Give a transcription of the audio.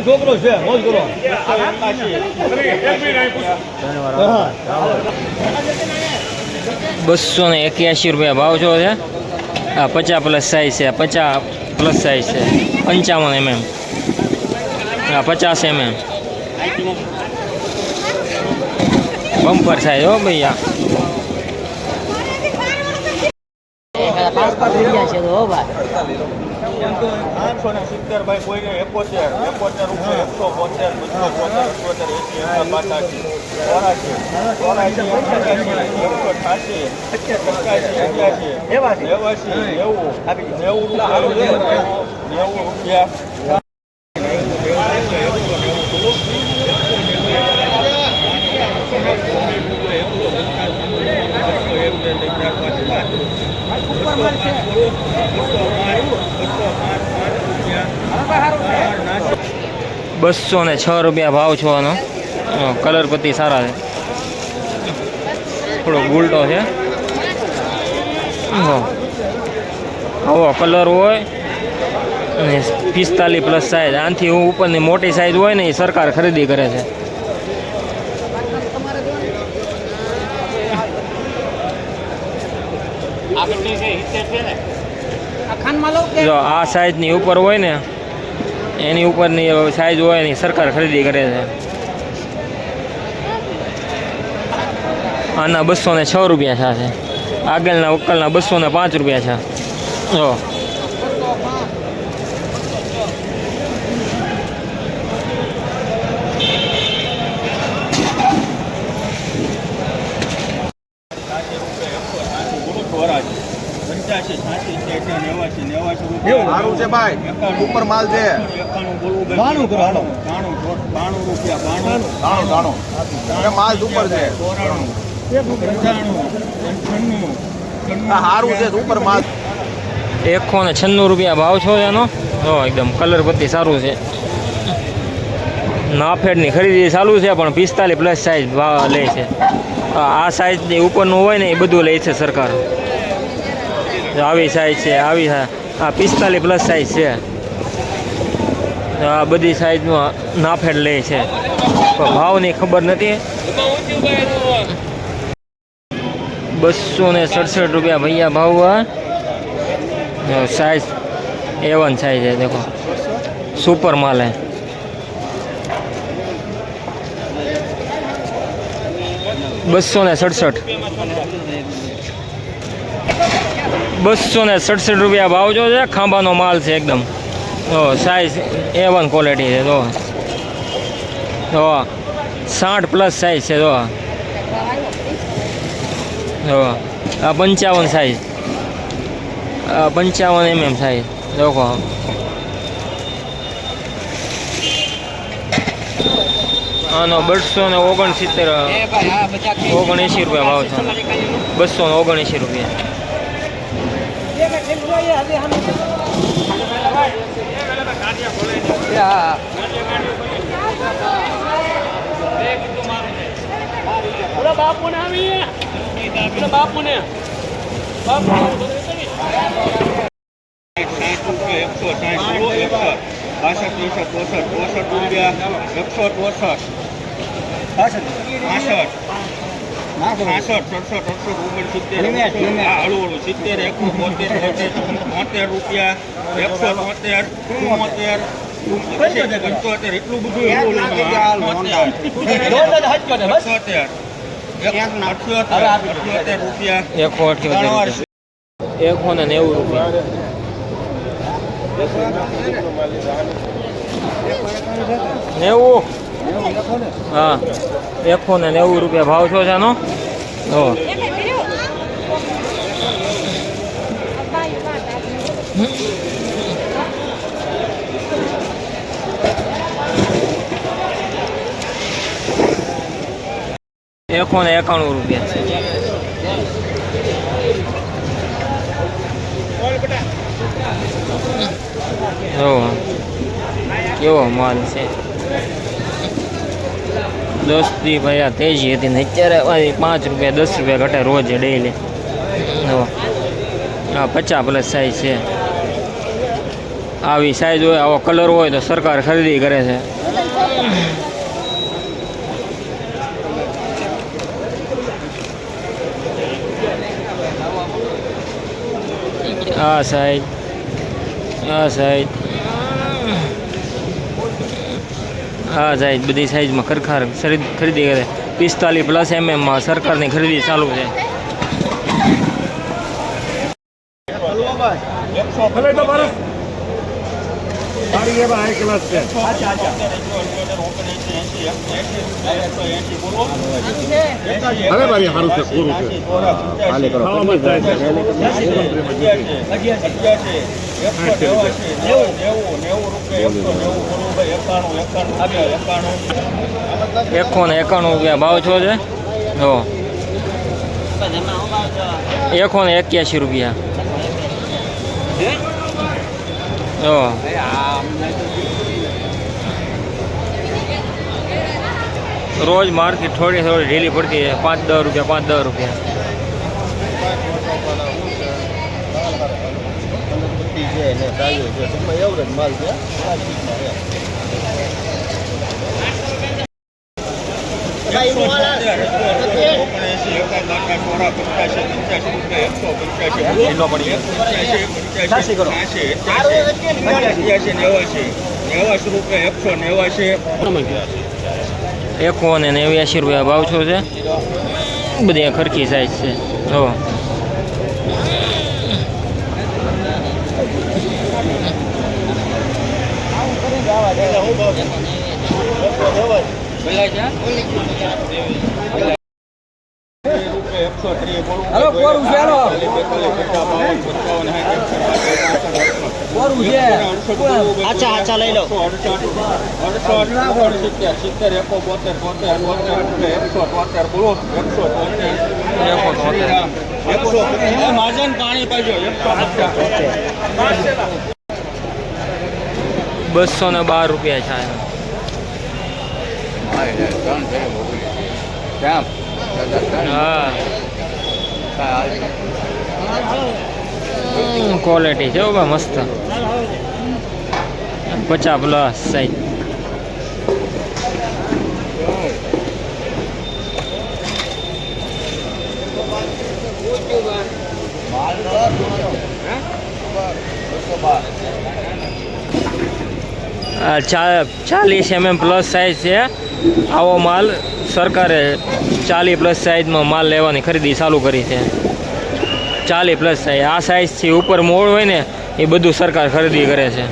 છોકરો છે મોજ કરો 281 રૂપિયા ભાવ છો છે આ 50 પ્લસ સાઈઝ છે 50 પ્લસ સાઈઝ છે 55 mm આ 50 mm બમ્પર સાઈઝ હો ભૈયા 870 ભાઈ કોઈને 71 રૂપિયા 206 રૂપિયા ભાવ છો આનો કલર પત્તી સારા છે થોડો ગુલટો છે આવો કલર હોય અને 45 પ્લસ સાઈઝ આનાથી ઉપરની મોટી સાઈઝ હોય ને એ સરકાર ખરીદી કરે છે જો આ સાઈઝની ઉપર હોય ને એની ઉપરની સાઈઝ હોય ને સરકાર ખરીદી કરે છે આના 206 રૂપિયા છે આગળના ઉકલના 205 રૂપિયા છે જો 85 સારું છે ભાઈ ઉપર માલ છે 92 રૂપિયા માલ ઉપર છે સારું છે ઉપર માલ 196 રૂપિયા ભાવ છો એનો એકદમ કલર પત્તી સારું છે નાફેડની ખરીદી ચાલુ છે પણ 45 પ્લસ સાઈઝ ભાવ લે છે આ સાઈઝની ઉપરનું હોય ને એ બધું લે છે સરકાર આવી સાઈઝ છે આવી આ 45 પ્લસ સાઈઝ છે આ બધી સાઈઝનું નાફેડ લે છે ભાવની ખબર નથી 267 રૂપિયા भैया भाव हुआ साइज A1 साइज है देखो सुपर माल है 267 રૂપિયા ભાવ જો છે ખાંભાનો માલ છે એકદમ સાइज A1 क्वालिटी है तो 60 प्लस साइज है तो 55 साइज 55 mm साइज देखो આનો 269 રૂપિયા ભાવ છે 279 રૂપિયા બાપુ ને આવી બાપુ ને બાપુ 190 રૂપિયા ભાવ છો છે આનો 191 રૂપિયા કેવો માલ છે દોસ્તી ભાઈ આ તેજી હતી ને અત્યારે ભાઈ 5 રૂપિયા 10 રૂપિયા ઘટે રોજ ડેઈલી. હા 50 પ્લસ સાઈઝ છે. આવી સાઈઝ હોય આવો કલર હોય તો સરકાર ખરીદી કરે છે. આ સાઈઝ આ સાઈઝ બધી સાઈઝમાં ખરખાર ખરીદી કરે. 45 પ્લસ એમએમમાં સરકારની ખરીદી ચાલુ છે. હવે મારી સારું છે પૂરું છે હાલે કરો ₹191 ભાવ છો છે. જો ₹181. જો રોજ માર્કેટ થોડી ઢીલી પડતી है. 5-10 રૂપિયા 5-10 રૂપિયા. ₹189 ભાવ છો છે. બધી ખરખી સાઈઝ છે. જો अच्छा લઈ લો. પાણી પાજો 212 રૂપિયા છે. હા ક્વોલિટી છે મસ્ત. 50 પ્લસ સાઈઝ. આ 40 mm પ્લસ સાઈઝ છે. આવો માલ સરકારે 40 પ્લસ સાઈઝમાં માલ લેવાની ખરીદી ચાલુ કરી છે. 40 પ્લસ સાઈઝ. આ સાઈઝથી ઉપર મોડ હોય ને એ બધું સરકાર ખરીદી કરે છે.